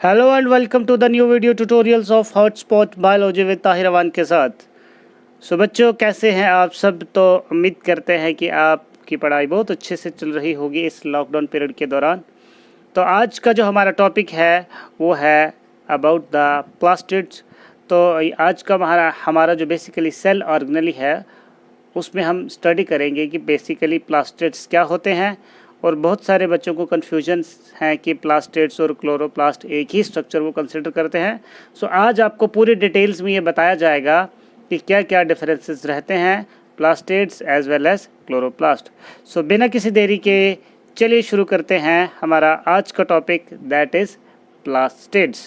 Hello and welcome to the new video tutorials of hotspot biology with Tahir Awan के साथ। सो बच्चों, कैसे हैं आप सब। तो उम्मीद करते हैं कि आपकी पढ़ाई बहुत अच्छे से चल रही होगी इस लॉकडाउन पीरियड के दौरान। तो आज का जो हमारा टॉपिक है वो है अबाउट द प्लास्टिड्स। तो आज का हमारा जो बेसिकली सेल ऑर्गेनेली है उसमें हम स्टडी करेंगे कि बेसिकली प्लास्टिड्स क्या होते हैं। और बहुत सारे बच्चों को कन्फ्यूजन है कि प्लास्टिड्स और क्लोरोप्लास्ट एक ही स्ट्रक्चर वो कंसिडर करते हैं। सो आज आपको पूरी डिटेल्स में ये बताया जाएगा कि क्या क्या डिफरेंसेस रहते हैं plastids as well as chloroplast. So बिना किसी देरी के चलिए शुरू करते हैं हमारा आज का टॉपिक, दैट इज़ प्लास्टिड्स।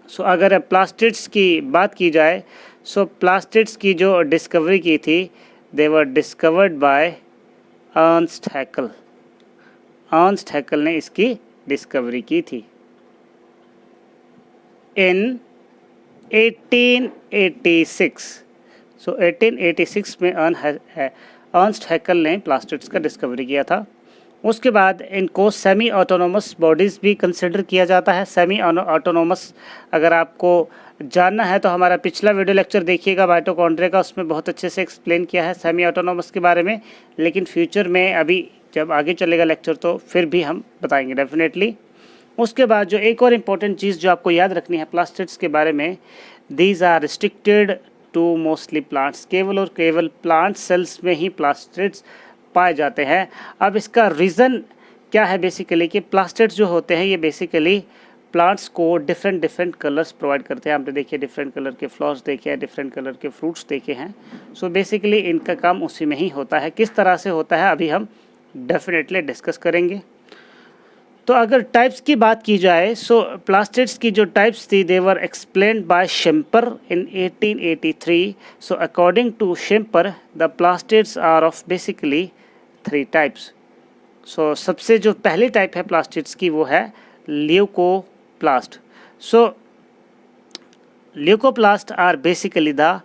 सो अगर प्लास्टिड्स की बात की जाए, सो प्लास्टिड्स की जो डिस्कवरी की थी, they were discovered by Ernst Haeckel. Ernst Haeckel ने इसकी डिस्कवरी की थी इन 1886। सो 1886 में अर्नस्ट हैकल ने प्लास्टिड्स का डिस्कवरी किया था। उसके बाद इनको सेमी ऑटोनोमस बॉडीज़ भी कंसिडर किया जाता है। सेमी ऑटोनोमस अगर आपको जानना है तो हमारा पिछला वीडियो लेक्चर देखिएगा माइटोकॉन्ड्रिया का, उसमें बहुत अच्छे से एक्सप्लेन किया है सेमी ऑटोनोमस के बारे में। लेकिन फ्यूचर में अभी जब आगे चलेगा लेक्चर तो फिर भी हम बताएंगे डेफिनेटली। उसके बाद जो एक और इम्पॉर्टेंट चीज़ जो आपको याद रखनी है प्लास्टिड्स के बारे में, these are restricted to mostly plants. केवल और केवल प्लांट सेल्स में ही प्लास्टिड्स पाए जाते हैं। अब इसका रीज़न क्या है बेसिकली कि प्लास्टिड्स जो होते हैं ये बेसिकली प्लांट्स को डिफरेंट कलर्स प्रोवाइड करते हैं। आपने देखिए डिफरेंट कलर के फ्लावर्स देखे हैं, डिफरेंट कलर के फ्रूट्स देखे हैं। सो बेसिकली इनका काम उसी में ही होता है। किस तरह से होता है अभी हम डेफिनेटली डिस्कस करेंगे। तो अगर टाइप्स की बात की जाए, सो प्लास्टिड्स की जो टाइप्स थी they were explained by Schimper in 1883। So according to Schimper the plastids are of basically 3 types. So सबसे जो पहली टाइप है प्लास्टिड्स की वो है leucoplast. So leucoplast are basically the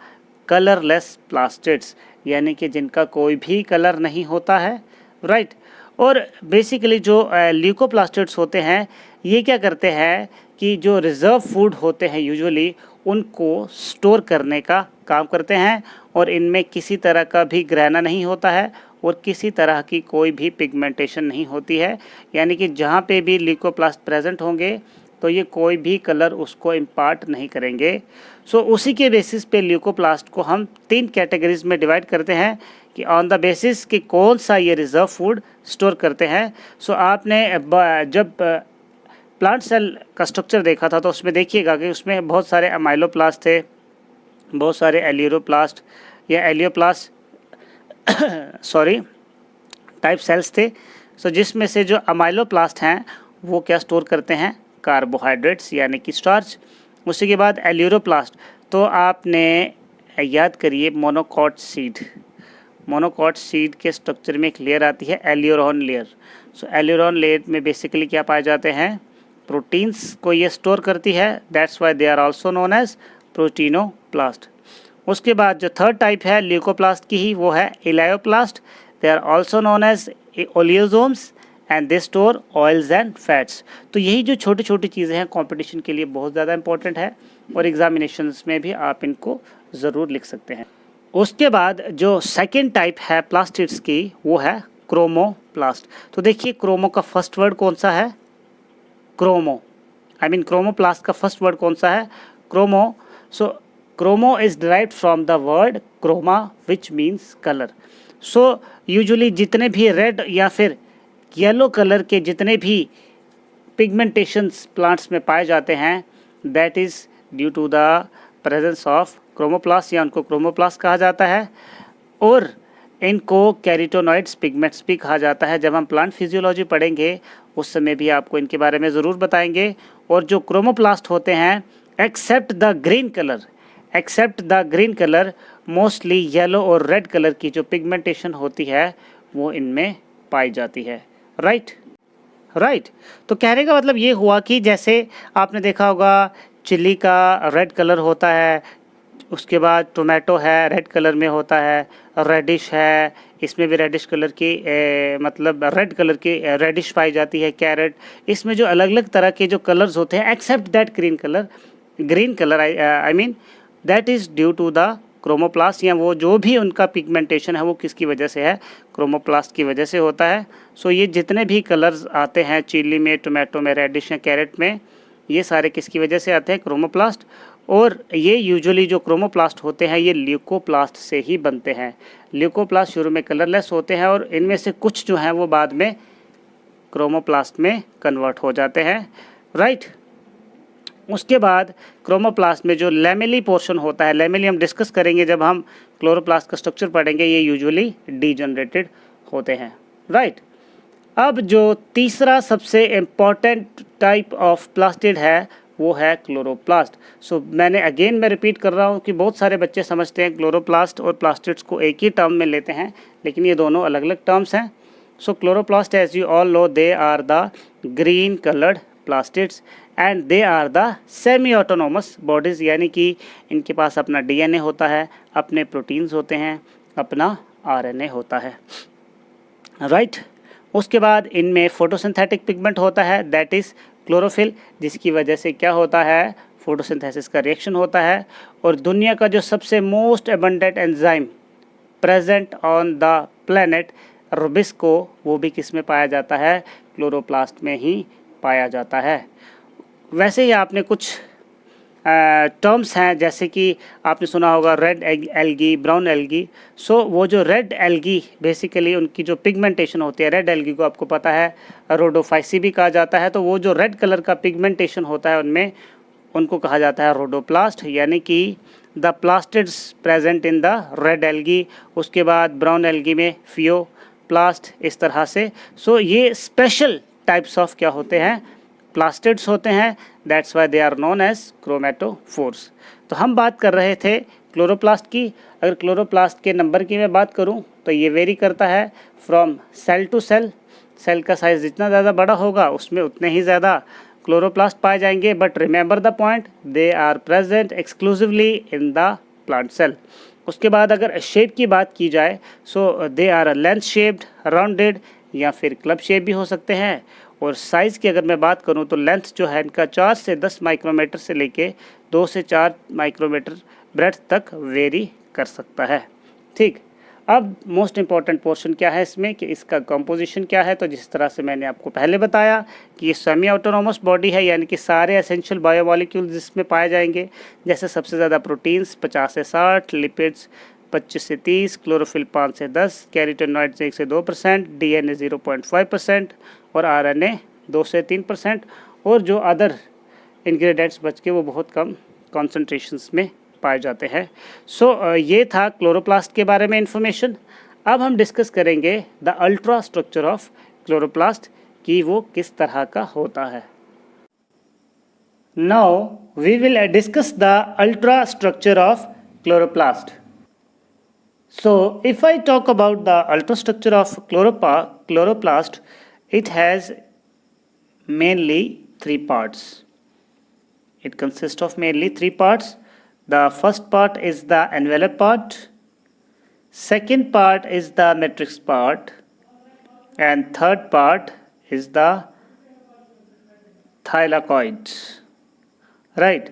colourless plastids, यानी कि जिनका कोई भी कलर नहीं होता है, राइट। और बेसिकली जो ल्यूकोप्लास्टिड्स होते हैं ये क्या करते हैं कि जो रिज़र्व फूड होते हैं यूजुअली उनको स्टोर करने का काम करते हैं। और इनमें किसी तरह का भी ग्रहण नहीं होता है और किसी तरह की कोई भी पिगमेंटेशन नहीं होती है, यानी कि जहाँ पे भी ल्यूकोप्लास्ट प्रेजेंट होंगे तो ये कोई भी कलर उसको इम्पार्ट नहीं करेंगे। सो उसी के बेसिस पे ल्यूकोप्लास्ट को हम 3 कैटेगरीज में डिवाइड करते हैं कि ऑन द बेसिस कि कौन सा ये रिज़र्व फूड स्टोर करते हैं। सो आपने जब प्लांट सेल का स्ट्रक्चर देखा था तो उसमें देखिएगा कि उसमें बहुत सारे अमाइलोप्लास्ट थे, बहुत सारे एलियोप्लास्ट या एलियोप्लास्ट सॉरी टाइप सेल्स थे। सो जिसमें से जो अमाइलोप्लास्ट हैं वो क्या स्टोर करते हैं, कार्बोहाइड्रेट्स यानी कि स्टार्च। उसी के बाद एलियोप्लास्ट, तो आपने याद करिए मोनोकॉट सीड। मोनोकॉट सीड के स्ट्रक्चर में एक लेयर आती है एलियोरॉन लेयर। सो एलियोरॉन लेयर में बेसिकली क्या पाए जाते हैं, प्रोटीन्स को ये स्टोर करती है, that's why they are also known as proteinoplast. उसके बाद जो थर्ड टाइप है ल्यूकोप्लास्ट की ही वो है elaioplast. They are also known as oleosomes and they store oils and fats. तो यही जो छोटी छोटी चीज़ें हैं कंपटीशन के लिए बहुत ज़्यादा इंपॉर्टेंट है और एग्जामिनेशंस में भी आप इनको ज़रूर लिख सकते हैं। उसके बाद जो सेकेंड टाइप है प्लास्टिड्स की वो है क्रोमोप्लास्ट। तो देखिए क्रोमो का फर्स्ट वर्ड कौन सा है, क्रोमो। क्रोमोप्लास्ट का फर्स्ट वर्ड कौन सा है, chromo. So chromo is derived from the word chroma which means colour. So usually जितने भी रेड या फिर येलो कलर के जितने भी पिगमेंटेशंस प्लांट्स में पाए जाते हैं that is due to the presence of chromoplast, या उनको क्रोमोप्लास्ट कहा जाता है। और इनको कैरोटीनॉइड्स पिगमेंट्स भी कहा जाता है। जब हम प्लांट फिजियोलॉजी पढ़ेंगे उस समय भी आपको इनके बारे में ज़रूर बताएंगे। और जो क्रोमोप्लास्ट होते हैं except the green colour mostly yellow और रेड कलर की जो पिगमेंटेशन होती है वो इनमें पाई जाती है, राइट। तो कहने का मतलब ये हुआ कि जैसे आपने देखा होगा चिल्ली का रेड कलर होता है, उसके बाद टोमेटो है, रेड कलर में होता है, रेडिश है, इसमें भी रेडिश कलर की मतलब रेड कलर की रेडिश पाई जाती है, कैरेट, इसमें जो अलग अलग तरह के जो कलर्स होते हैं except that green colour I mean that is due to the chromoplast, या वो जो भी उनका पिगमेंटेशन है वो किसकी वजह से है, क्रोमोप्लास्ट की वजह से होता है। सो ये जितने भी कलर्स आते हैं चिली में, टोमेटो में, रेडिश या कैरेट में, ये सारे किसकी वजह से आते हैं, क्रोमोप्लास्ट। और ये यूजुअली जो क्रोमोप्लास्ट होते हैं ये ल्यूकोप्लास्ट से ही बनते हैं। ल्यूकोप्लास्ट शुरू में कलरलेस होते हैं और इनमें से कुछ जो हैं वो बाद में क्रोमोप्लास्ट में कन्वर्ट हो जाते हैं, राइट। उसके बाद क्रोमोप्लास्ट में जो लैमेली पोर्शन होता है, लैमेली हम डिस्कस करेंगे जब हम क्लोरोप्लास्ट का स्ट्रक्चर पढ़ेंगे, ये यूजुअली डीजनरेटेड होते हैं, राइट। अब जो तीसरा सबसे इम्पॉर्टेंट टाइप ऑफ प्लास्टिड है वो है क्लोरोप्लास्ट। सो मैं रिपीट कर रहा हूँ कि बहुत सारे बच्चे समझते हैं क्लोरोप्लास्ट और प्लास्टिड्स को एक ही टर्म में लेते हैं, लेकिन ये दोनों अलग अलग टर्म्स हैं। So chloroplast as you all know they are the green coloured plastids and they are the semi autonomous bodies, यानी कि इनके पास अपना डीएनए होता है, अपने प्रोटीन्स होते हैं, अपना आरएनए होता है, राइट। उसके बाद इनमें फोटोसिंथेटिक पिगमेंट होता है दैट इज़ क्लोरोफिल, जिसकी वजह से क्या होता है, फोटोसिंथेसिस का रिएक्शन होता है। और दुनिया का जो सबसे most abundant enzyme present on the planet Rubisco, वो भी किस में पाया जाता है, क्लोरोप्लास्ट में ही पाया जाता है। वैसे ही आपने कुछ टर्म्स हैं, जैसे कि आपने सुना होगा रेड एल्गी, ब्राउन एल्गी। सो वो जो रेड एल्गी बेसिकली उनकी जो पिगमेंटेशन होती है, रेड एल्गी को आपको पता है रोडोफाइसी भी कहा जाता है, तो वो जो रेड कलर का पिगमेंटेशन होता है उनमें, उनको कहा जाता है रोडोप्लास्ट, यानी कि the plastids present in the red algae. उसके बाद ब्राउन एल्गी में फियोप्लास्ट, इस तरह से। सो ये स्पेशल टाइप्स ऑफ क्या होते हैं, प्लास्टिड्स होते हैं, that's why they are known as chromatophores. तो हम बात कर रहे थे क्लोरोप्लास्ट की। अगर क्लोरोप्लास्ट के नंबर की मैं बात करूं तो ये वेरी करता है from cell to cell. Cell का साइज़ जितना ज़्यादा बड़ा होगा उसमें उतने ही ज़्यादा क्लोरोप्लास्ट पाए जाएंगे, but remember the point, they are present exclusively in the plant cell. उसके बाद अगर शेप की बात की जाए, so they are lens shaped, rounded या फिर क्लब शेप भी हो सकते हैं। और साइज़ की अगर मैं बात करूं तो लेंथ जो है इनका 4 से 10 माइक्रोमीटर से लेके 2 से 4 माइक्रोमीटर ब्रेड्थ तक वेरी कर सकता है, ठीक। अब मोस्ट इम्पॉर्टेंट पोर्शन क्या है इसमें कि इसका कंपोजिशन क्या है। तो जिस तरह से मैंने आपको पहले बताया कि ये सेमी ऑटोनोमस बॉडी है, यानी कि सारे एसेंशियल बायोमॉलिक्यूल्स इसमें पाए जाएंगे, जैसे सबसे ज़्यादा प्रोटीन्स 50 से 60, लिपिड्स 25 से 30, क्लोरोफिल 5 से 10, कैरोटीनॉइड्स 1 से 2%, डीएनए 0.5% और आरएनए 2 से 3%, और जो अदर इंग्रेडिएंट्स बच के वो बहुत कम कॉन्सेंट्रेशंस में पाए जाते हैं। सो ये था क्लोरोप्लास्ट के बारे में इंफॉर्मेशन। अब हम डिस्कस करेंगे the ultra structure of chloroplast कि वो किस तरह का होता है। Now we will discuss the ultra structure of chloroplast. So if I talk about the ultrastructure of chloroplast, it has mainly 3 parts. It consists of mainly 3 parts. The first part is the envelope part, second part is the matrix part, and third part is the thylakoid. Right.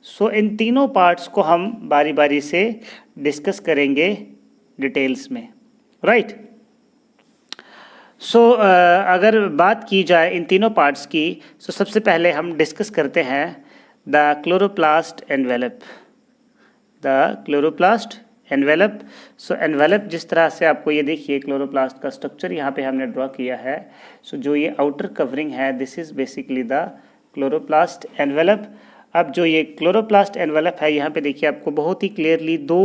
So इन तीनों parts को हम बारी बारी से discuss करेंगे details में, right. सो अगर बात की जाए इन तीनों पार्ट्स की, तो सबसे पहले हम डिस्कस करते हैं the chloroplast envelope. The chloroplast envelope. So envelope जिस तरह से आपको ये देखिए क्लोरोप्लास्ट का स्ट्रक्चर यहाँ पे हमने ड्रॉ किया है। सो जो ये आउटर कवरिंग है this is basically the chloroplast envelope. अब जो ये क्लोरोप्लास्ट एनवेलप है यहाँ पे देखिए आपको बहुत ही क्लियरली 2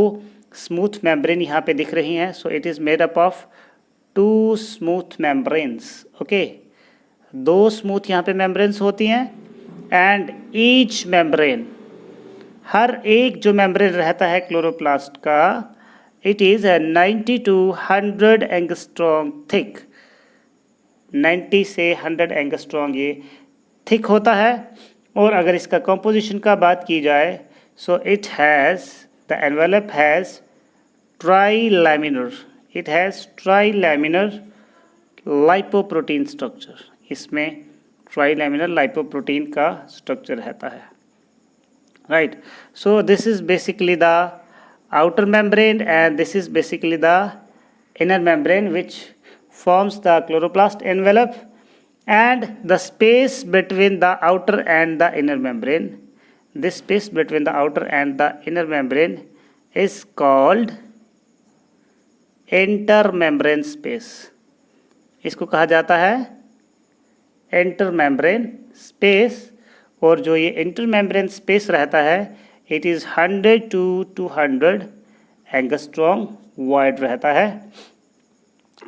स्मूथ मेम्ब्रेन यहाँ पे दिख रही हैं। So it is made up of 2 smooth membranes, okay. 2 smooth यहाँ पे मेम्ब्रेन्स होती हैं एंड ईच मेम्ब्रेन, हर एक जो मेम्ब्रेन रहता है क्लोरोप्लास्ट का, it is 90 to 100 angstrom thick. 90 से 100 एंगस्ट्रॉन्ग ये थिक होता है। और अगर इसका कंपोजिशन का बात की जाए, so it has The envelope has trilaminar. It has trilaminar lipoprotein structure. इसमें trilaminar lipoprotein का structure रहता है. Right. So this is basically the outer membrane, and this is basically the inner membrane, which forms the chloroplast envelope, and the space between the outer and the inner membrane. This space between the outer and the inner membrane is called intermembrane space. इसको कहा जाता है intermembrane space. और जो ये intermembrane space रहता है, it is 100 to 200 angstrom wide रहता है.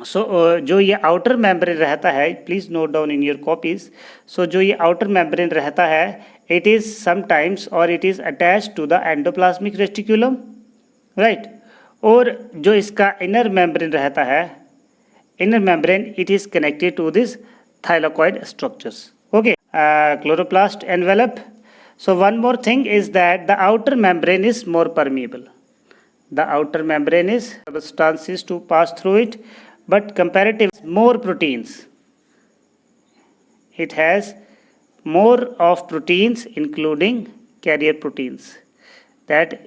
सो जो ये आउटर मेम्ब्रेन रहता है, please note down in your copies. So जो ये आउटर मेम्ब्रेन रहता है, इट इज़ समटाइम्स और it is attached to the endoplasmic reticulum, right. और जो इसका इनर मेम्ब्रेन रहता है, inner membrane, it is connected to this thylakoid structures. Okay, chloroplast envelope. So one more thing is that the outer membrane is more permeable. The outer membrane is substances to pass through it, but comparatively more proteins. It has more of proteins, including carrier proteins, that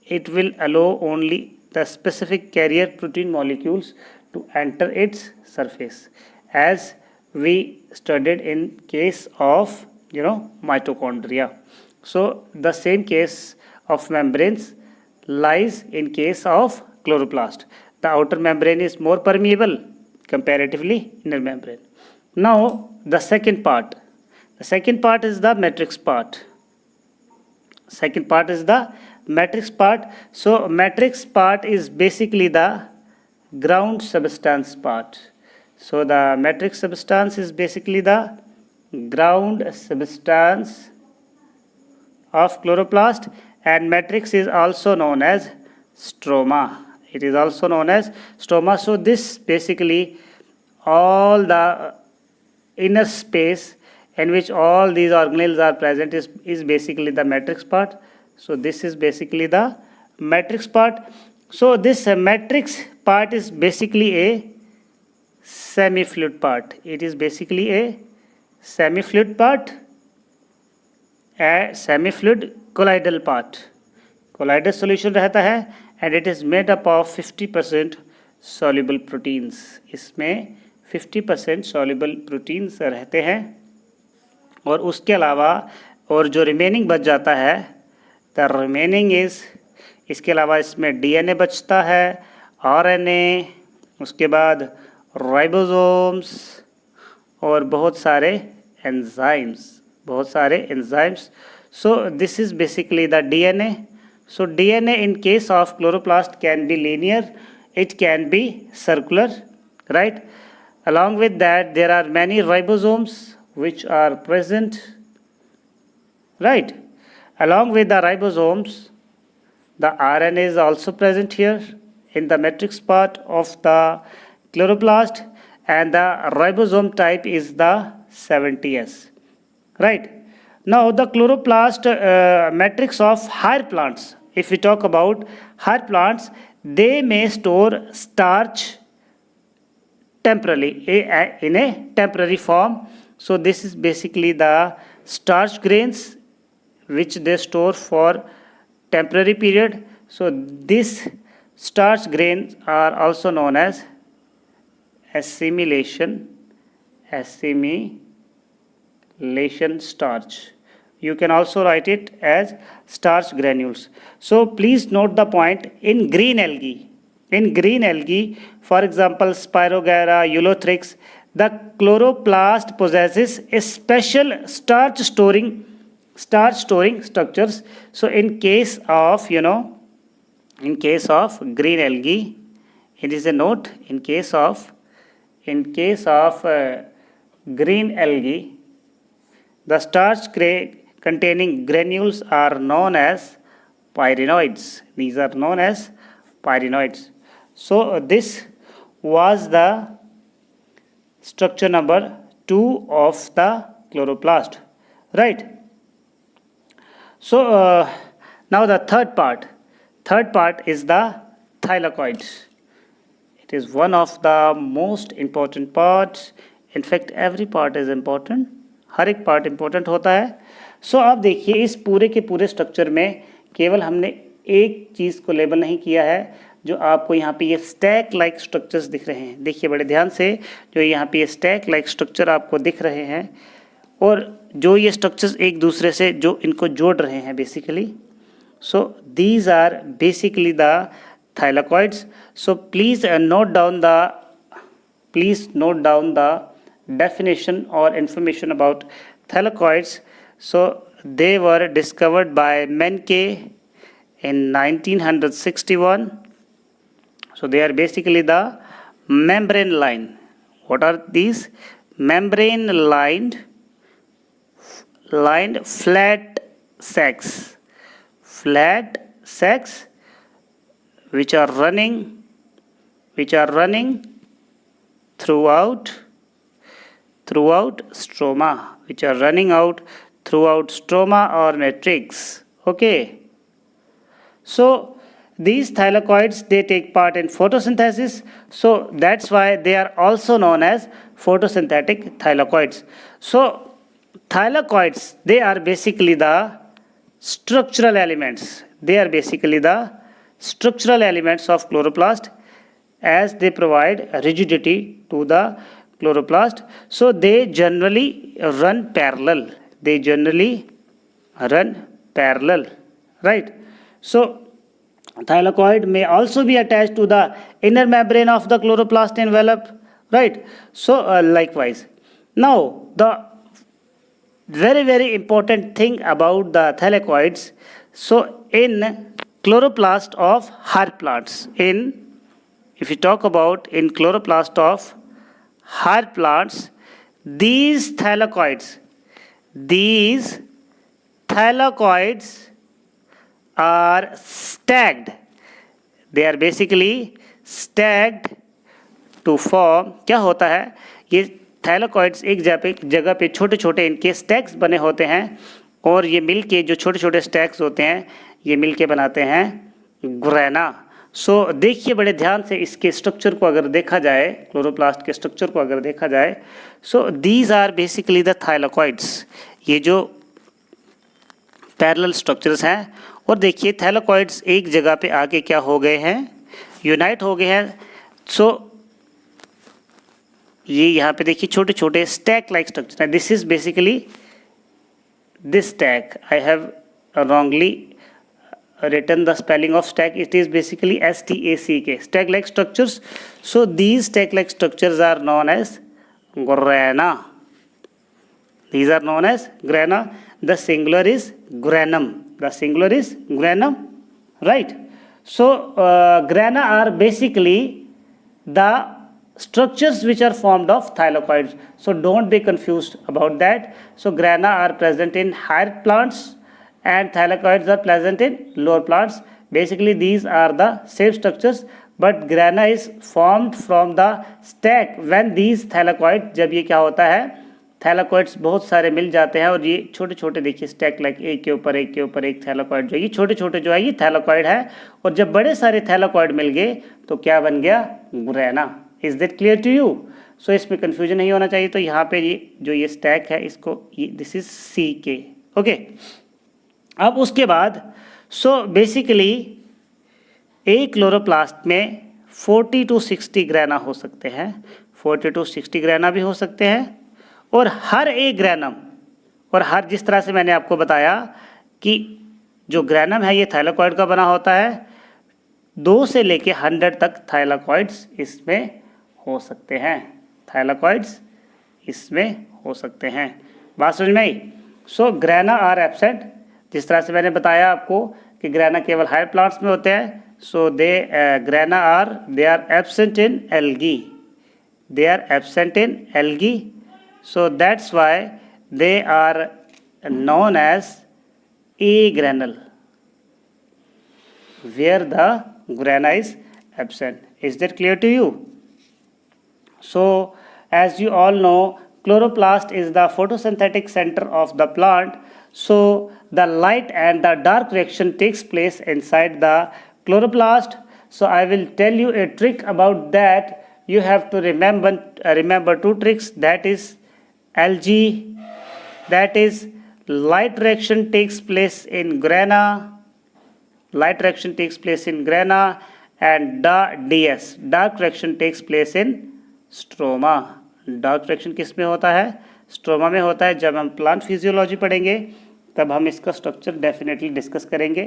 it will allow only the specific carrier protein molecules to enter its surface, as we studied in case of mitochondria. So the same case of membranes lies in case of chloroplast. The outer membrane is more permeable comparatively inner membrane. Now the second part. The second part is the matrix part. Second part is the matrix part. So matrix part is basically the ground substance part. So the matrix substance is basically the ground substance of chloroplast, and matrix is also known as stroma. It is also known as stroma. So this basically all the inner space in which all these organelles are present is basically the matrix part. So this is basically the matrix part. So this matrix part is basically a semi-fluid part. It is basically a semi-fluid part, a semi-fluid colloidal part. Colloidal solution रहता है, and it is made up of 50% soluble proteins. इसमें 50% soluble proteins रहते हैं, और उसके अलावा और जो रिमेनिंग बच जाता है, the remaining is, इसके अलावा इसमें DNA बचता है, RNA, उसके बाद राइबोसोम्स और बहुत सारे enzymes. So this is basically the DNA. So DNA in case of chloroplast can be linear, it can be circular, right? Along with that, there are many ribosomes which are present, right? Along with the ribosomes, the RNA is also present here in the matrix part of the chloroplast, and the ribosome type is the 70S, right? Now the chloroplast matrix of higher plants, if we talk about higher plants, they may store starch temporarily in a temporary form. So this is basically the starch grains which they store for temporary period. So these starch grains are also known as assimilation starch. You can also write it as starch granules. So please note the point, in green algae, for example Spirogyra, Ulothrix, the chloroplast possesses a special starch storing structures. So in case of green algae, it is a note, in case of green algae, the starch containing granules are known as pyrenoids. These are known as pyrenoids. So this was the structure number 2 of the chloroplast, right? So now the third part Third part is the thylakoid. It is one of the most important parts. In fact, every part is important. हर एक part important होता है. So आप देखिए इस पूरे के पूरे structure में केवल हमने एक चीज़ को लेबल नहीं किया है. जो आपको यहाँ पे ये स्टैक लाइक स्ट्रक्चर्स दिख रहे हैं, देखिए बड़े ध्यान से, जो यहाँ पे ये स्टैक लाइक स्ट्रक्चर आपको दिख रहे हैं और जो ये स्ट्रक्चर्स एक दूसरे से जो इनको जोड़ रहे हैं basically. So these are basically the thylakoids. So please note down the definition or information about thylakoids. So they were discovered by Menke in 1961. So they are basically the membrane line. What are these? Membrane lined flat sacs which are running throughout stroma, which are running out throughout stroma or matrix. Okay, so these thylakoids, they take part in photosynthesis, so that's why they are also known as photosynthetic thylakoids. So thylakoids, they are basically the structural elements. They are basically the structural elements of chloroplast, as they provide rigidity to the chloroplast. So they generally run parallel. Right? So thylakoid may also be attached to the inner membrane of the chloroplast envelope. Right? So likewise. Now the very important thing about the thylakoids. So in chloroplast of hard plants, if you talk about in chloroplast of hard plants, these thylakoids are stacked. They are basically stacked to form. क्या होता है, ये thylakoids एक जगह पे छोटे छोटे इनके स्टैक्स बने होते हैं और ये मिल के जो छोटे छोटे स्टैक्स होते हैं ये मिल के बनाते हैं ग्रेना. सो देखिए बड़े ध्यान से इसके स्ट्रक्चर को अगर देखा जाए, क्लोरोप्लास्ट के स्ट्रक्चर को अगर देखा जाए, so these are basically the thylakoids. ये जो पैरेलल स्ट्रक्चर्स हैं, और देखिए थैलाकॉइड्स एक जगह पे आके क्या हो गए हैं, यूनाइट हो गए हैं. सो ये यहाँ पे देखिए छोटे छोटे स्टैक लाइक स्ट्रक्चर है. This is basically this stack. I have wrongly written the spelling of stack. It is basically STACK, stack like structures. So these stack like structures are known as grana. These are known as grana. The singular is granum. Right? So grana are basically the structures which are formed of thylakoids. So don't be confused about that. So grana are present in higher plants and thylakoids are present in lower plants. Basically these are the same structures, but grana is formed from the stack when these thylakoids, जब ये क्या होता है, thylakoids बहुत सारे मिल जाते हैं और ये छोटे छोटे देखिए स्टैक लाइक एक के ऊपर एक थैलाकॉइड, जो ये छोटे छोटे जो है ये थैलाकॉइड है, और जब बड़े सारे थैलाकॉइड मिल गए तो क्या बन गया, grana. Is that clear to you? So इसमें कंफ्यूजन नहीं होना चाहिए. तो यहाँ पे ये जो ये स्टैक है इसको दिस इज CK. ओके, अब उसके बाद सो बेसिकली एक क्लोरोप्लास्ट में 40 to 60 ग्रेना हो सकते हैं, 40 to 60 ग्रेना भी हो सकते हैं. और हर एक ग्रेनम, और हर जिस तरह से मैंने आपको बताया कि जो ग्रेनम है ये थाइलाकॉइड का बना होता है, 2 से लेके 100 तक थाइलाकॉइड्स इसमें हो सकते हैं. थाइलाकॉइड्स इसमें हो सकते हैं. बात समझ में आई? सो ग्रेना आर एब्सेंट. जिस तरह से मैंने बताया आपको कि ग्रेना केवल हायर प्लांट्स में होते हैं. So grana are absent in algae. They are absent in algae. So that's why they are known as agranal, where the grana is absent. Is that clear to you? So as you all know, chloroplast is the photosynthetic center of the plant. So the light and the dark reaction takes place inside the chloroplast. So I will tell you a trick about that. You have to remember two tricks, that is Lg, that is light reaction takes place in grana, and ds, dark reaction takes place in stroma. Dark reaction किस में होता है? Stroma में होता है. जब हम plant physiology पढ़ेंगे तब हम इसका स्ट्रक्चर डेफिनेटली डिस्कस करेंगे.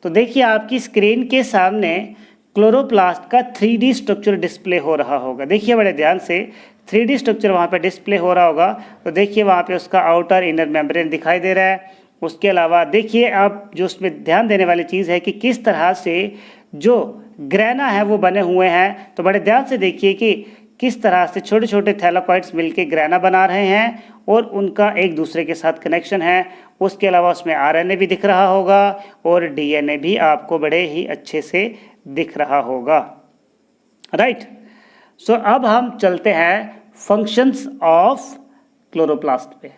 तो देखिए आपकी स्क्रीन के सामने क्लोरोप्लास्ट का 3D स्ट्रक्चर डिस्प्ले हो रहा होगा. देखिए बड़े ध्यान से 3D स्ट्रक्चर वहाँ पे डिस्प्ले हो रहा होगा. तो देखिए वहाँ पे उसका आउटर इनर मेम्ब्रेन दिखाई दे रहा है. उसके अलावा देखिए आप जो उसमें ध्यान देने वाली चीज़ है कि किस तरह से जो ग्रेना है वो बने हुए हैं. तो बड़े ध्यान से देखिए कि किस तरह से छोटे छोटे थैलाकॉइड्स मिलके ग्रेना बना रहे हैं और उनका एक दूसरे के साथ कनेक्शन है. उसके अलावा उसमें आरएनए भी दिख रहा होगा और डीएनए भी आपको बड़े ही अच्छे से दिख रहा होगा. राइट. सो अब हम चलते हैं फंक्शंस ऑफ क्लोरोप्लास्ट पे.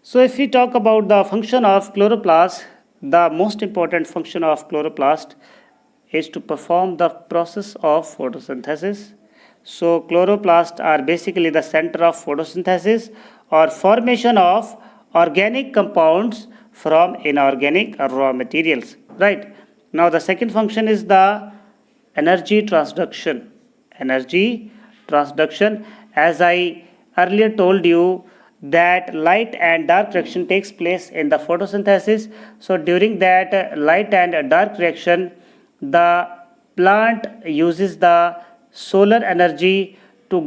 So if we talk about the function of chloroplast, the most important function of chloroplast is to perform the process of photosynthesis. So chloroplasts are basically the center of photosynthesis or formation of organic compounds from inorganic raw materials. Right. Now the second function is the energy transduction. Energy transduction, as I earlier told you that light and dark reaction takes place in the photosynthesis. So during that light and dark reaction, the plant uses the solar energy to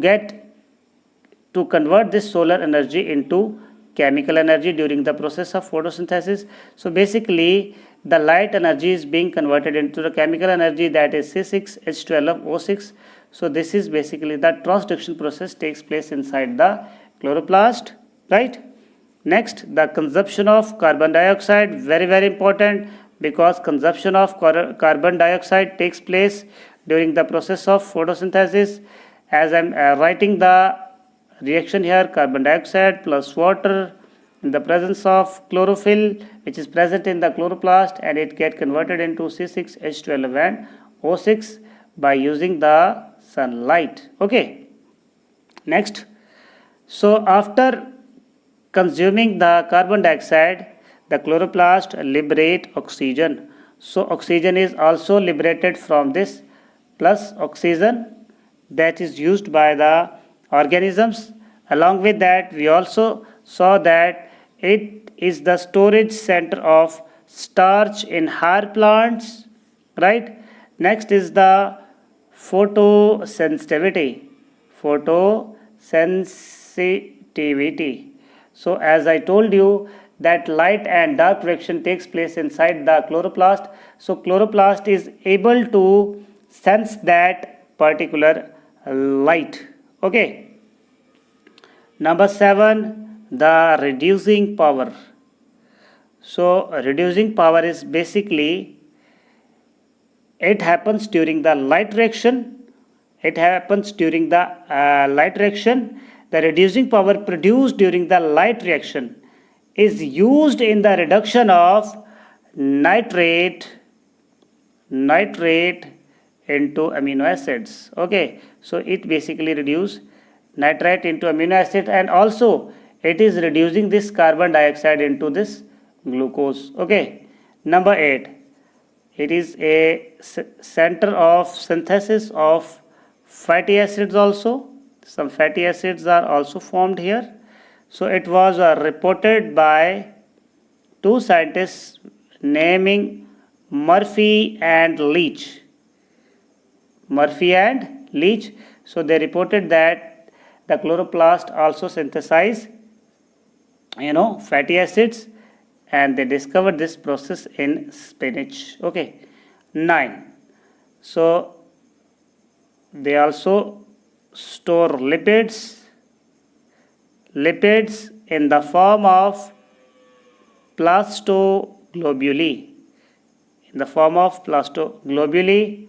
convert this solar energy into chemical energy during the process of photosynthesis. So basically the light energy is being converted into the chemical energy, that is C6H12O6. So this is basically the transduction process takes place inside the chloroplast. Right. Next, the consumption of carbon dioxide, very very important, because consumption of carbon dioxide takes place during the process of photosynthesis. As I am writing the reaction here, carbon dioxide plus water in the presence of chlorophyll which is present in the chloroplast, and it get converted into C6H12 and O6 by using the sunlight. Okay. Next, so after consuming the carbon dioxide, the chloroplast liberate oxygen. So oxygen is also liberated from this, plus oxygen that is used by the organisms. Along with that, we also saw that it is the storage center of starch in higher plants. Right. Next is the photosensitivity. So as I told you that light and dark reaction takes place inside the chloroplast. So chloroplast is able to sense that particular light. Okay. Number 7, the reducing power. So reducing power is basically, it happens during the light reaction. The reducing power produced during the light reaction is used in the reduction of nitrate into amino acids. Okay, so it basically reduces nitrate into amino acid, and also it is reducing this carbon dioxide into this glucose. Okay. Number 8, it is a center of synthesis of fatty acids also. Some fatty acids are also formed here. So it was reported by two scientists naming Murphy and Leach. So they reported that the chloroplast also synthesize fatty acids, and they discovered this process in spinach. Okay. 9. So they also store lipids in the form of plastoglobuli.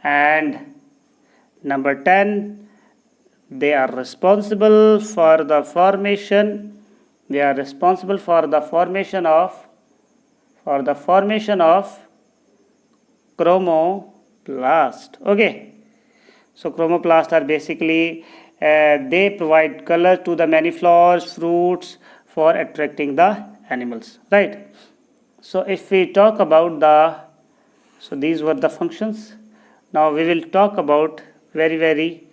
And number 10, they are responsible for the formation of chromoplast. Okay, so chromoplasts are basically they provide color to the many flowers, fruits for attracting the animals, right? So if we talk about so these were the functions. Now we will talk about very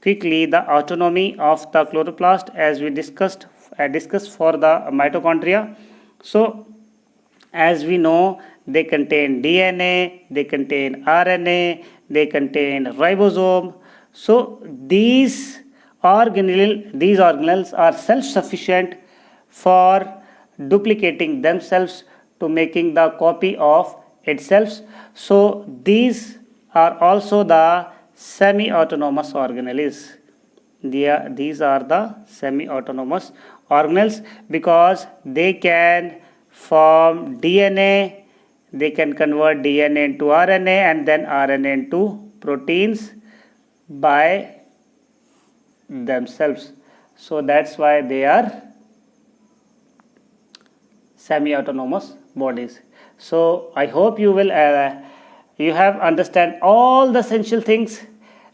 quickly the autonomy of the chloroplast as we discussed for the mitochondria. So as we know, they contain DNA, they contain RNA, they contain ribosome. So these organelles are self-sufficient for duplicating themselves to making the copy of itself. So these are also the semi-autonomous organelles. These are the semi-autonomous organelles because they can form DNA, they can convert DNA into RNA and then RNA into proteins by themselves. So that's why they are semi-autonomous bodies. So I hope you have understand all the essential things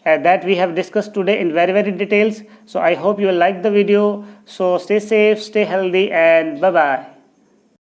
that we have discussed today in very details. So I hope you will like the video. So stay safe, stay healthy, and bye bye.